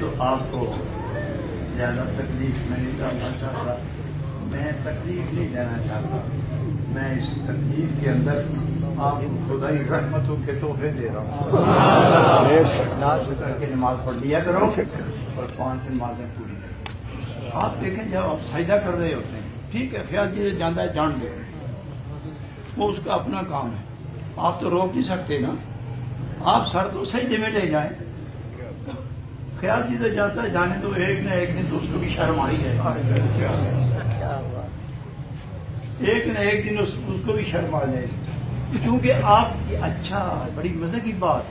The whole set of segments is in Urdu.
تو آپ کو زیادہ تکلیف میں نہیں ڈالنا چاہتا، میں تکلیف نہیں دینا چاہتا، میں اس تکلیف کے اندر آپ کو خدائی رحمتوں کے تحفے دے رہا ہوں۔ کر کے نماز پڑھ لیا کرو اور 5 نمازیں پوری کرو۔ آپ دیکھیں جب آپ سجدہ کر رہے ہوتے ہیں، ٹھیک ہے خیال جی جانا ہے جان دے، وہ اس کا اپنا کام ہے، آپ تو روک نہیں سکتے نا، آپ سر تو سجدے میں لے جائیں، خیال جی سے جاتا ہے جانے تو ایک نہ ایک دن تو اس کو بھی شرم آ ہی جائے، ایک نہ ایک دن اس کو بھی شرم آ جائے، کیونکہ آپ کی اچھا بڑی مزے کی بات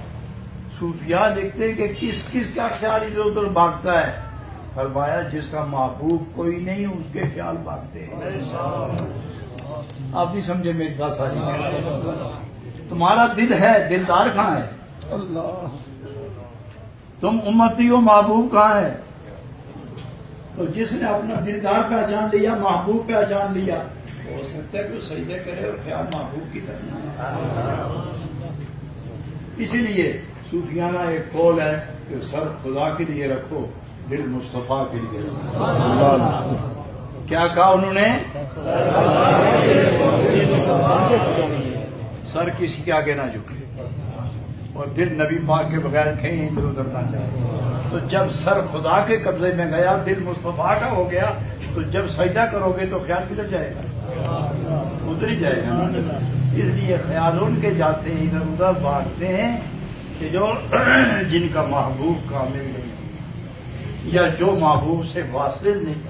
صوفیاء لکھتے ہیں کہ کس کس کا خیال ادھر ادھر بھاگتا ہے، فرمایا جس کا محبوب کوئی نہیں اس کے خیال بھاگتے ہیں۔ آپ نہیں سمجھے میری بات ساری، تمہارا دل ہے، دلدار کہاں ہے؟ تم امتی ہو، محبوب کہاں ہے؟ تو جس نے اپنا دلدار پہچان لیا، محبوب پہچان لیا، ہو سکتا ہے کہ وہ سجدے کرے اور خیال محبوب کی طرف۔ اسی لیے صوفیانہ ایک قول ہے کہ سر خدا کے لیے رکھو، دل مصطفیٰ کے لیے رکھو۔ کیا کہا انہوں نے؟ سر کسی کے آگے نہ جھکے اور دل نبی پاک کے بغیر کہیں ادھر ادھر نہ جائے۔ تو جب سر خدا کے قبضے میں گیا، دل مصطفیٰ کا ہو گیا، تو جب سجدہ کرو گے تو خیال کدھر جائے گا؟ ادھر ہی جائے گا نا۔ اس لیے خیال ان کے جاتے ہیں، ادھر ادھر بھاگتے ہیں کہ جو جن کا محبوب کامل نہیں یا جو محبوب سے واصل نہیں۔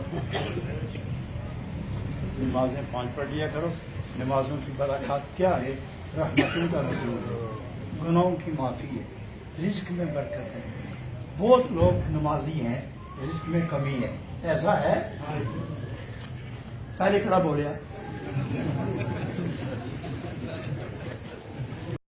نمازیں 5 پڑھ لیا کرو، نمازوں کی برکات کیا ہے؟ رحمتوں کا نزول ہے، گناہوں کی معافی ہے، رزق میں برکت ہے۔ بہت لوگ نمازی ہیں، رزق میں کمی ہے، ایسا ہے؟ پہلے کڑا بولیا